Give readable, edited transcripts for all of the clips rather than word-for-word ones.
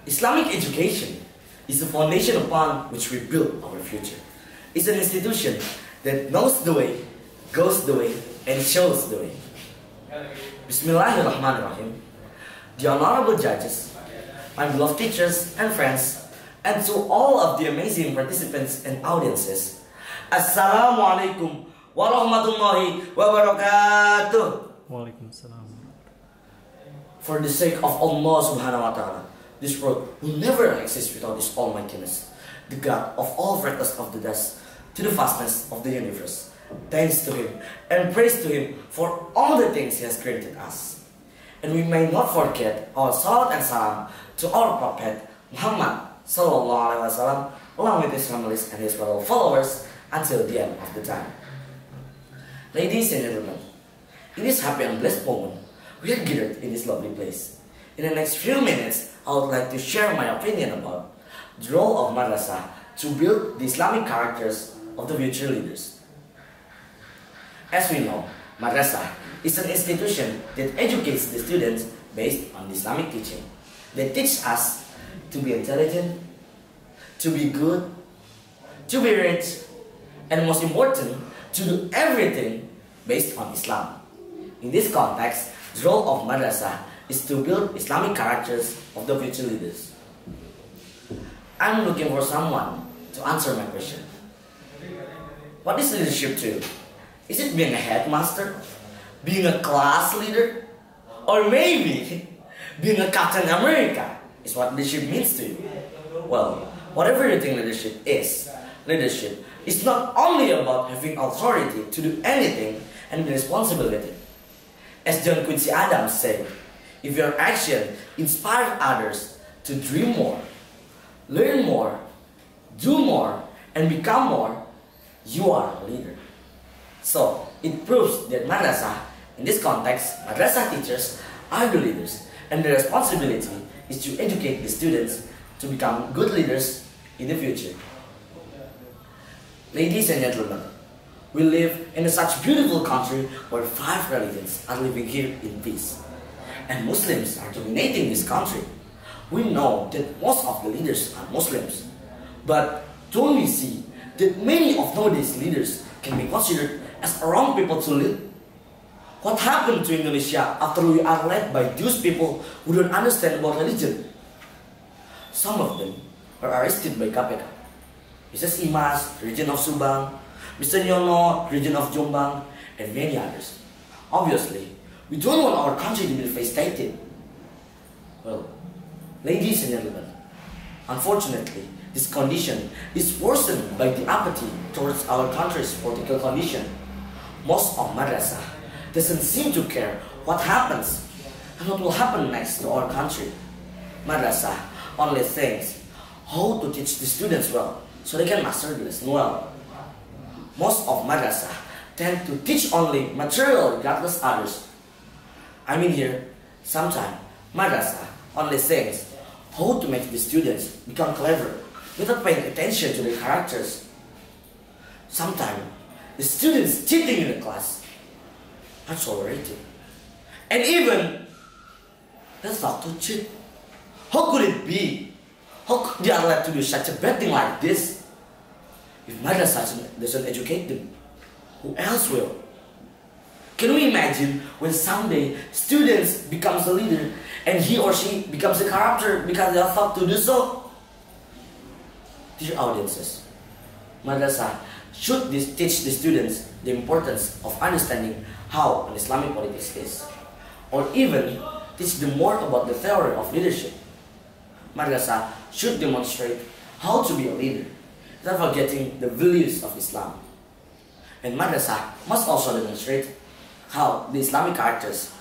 Islamic education is the foundation upon which we build our future. It's an institution that knows the way, goes the way, and shows the way. Bismillahirrahmanirrahim. The honorable judges, my beloved teachers and friends, and to all of the amazing participants and audiences, Assalamualaikum warahmatullahi wabarakatuh. Waalaikumsalam. For the sake of Allah subhanahu wa ta'ala, this world will never exist without His almightiness, the God of all brightness of the dust, to the vastness of the universe. Thanks to Him and praise to Him for all the things He has granted us. And we may not forget our salat and salam to our Prophet Muhammad sallallahu alaihi wasallam, along with his families and his fellow followers until the end of the time. Ladies and gentlemen, in this happy and blessed moment, we are gathered in this lovely place. In the next few minutes, I would like to share my opinion about the role of Madrasah to build the Islamic characters of the future leaders. As we know, Madrasah is an institution that educates the students based on the Islamic teaching. They teach us to be intelligent, to be good, to be rich, and most important, to do everything based on Islam. In this context, the role of Madrasah is to build Islamic characters of the future leaders. I'm looking for someone to answer my question. What is leadership to you? Is it being a headmaster? Being a class leader? Or maybe being a Captain America is what leadership means to you? Well, whatever you think leadership is not only about having authority to do anything and the responsibility. As John Quincy Adams said, if your action inspires others to dream more, learn more, do more, and become more, you are a leader. So, it proves that Madrasah, in this context, Madrasah teachers are the leaders, and the responsibility is to educate the students to become good leaders in the future. Ladies and gentlemen, we live in such beautiful country where 5 religions are living here in peace. And Muslims are dominating this country. We know that most of the leaders are Muslims. But don't we see that many of nowadays leaders can be considered as wrong people to lead? What happened to Indonesia after we are led by those people who don't understand about religion? Some of them were arrested by KPK. Mrs. Imas, region of Subang, Mr. Nyono, region of Jombang, and many others. Obviously, we don't want our country to be devastated. Well, ladies and gentlemen, unfortunately, this condition is worsened by the apathy towards our country's political condition. Most of Madrasah doesn't seem to care what happens and what will happen next to our country. Madrasah only thinks how to teach the students well so they can master the lesson well. Most of Madrasah tend to teach only material regardless others. I mean here, sometimes Madrasah only thinks how to make the students become clever without paying attention to their characters. Sometimes the students cheating in the class are tolerated. And even, that's not to cheat. How could it be? How could they are allowed to do such a bad thing like this? If Madrasah doesn't educate them, who else will? Can we imagine when someday students becomes a leader and he or she becomes a corrupter because they are thought to do so? Dear audiences, Madrasah should teach the students the importance of understanding how an Islamic politics is, or even teach them more about the theory of leadership. Madrasah should demonstrate how to be a leader, without forgetting the values of Islam. And Madrasah must also demonstrate how the Islamic characters,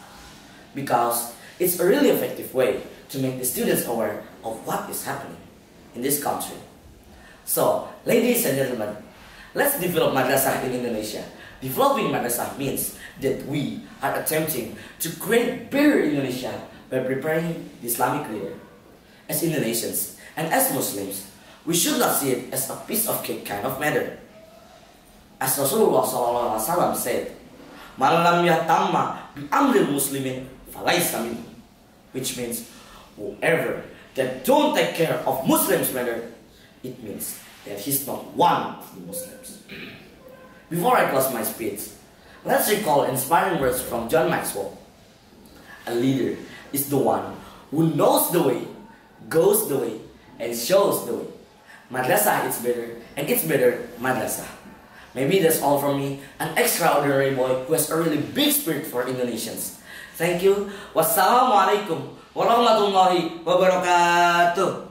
because it's a really effective way to make the students aware of what is happening in this country. So, ladies and gentlemen, let's develop Madrasah in Indonesia. Developing Madrasah means that we are attempting to create better Indonesia by preparing the Islamic leader. As Indonesians and as Muslims, we should not see it as a piece of cake kind of matter. As Rasulullah SAW said, "Man lam yahtamma bi amril muslimin falaysa minhum," which means whoever that don't take care of Muslims matter, it means that he's not one of the Muslims. Before I close my speech, let's recall inspiring words from John Maxwell. A leader is the one who knows the way, goes the way, and shows the way. Madrasah is better, and it's better Madrasah. Maybe that's all from me, an extraordinary boy who has a really big spirit for Indonesians. Thank you. Wassalamualaikum warahmatullahi wabarakatuh.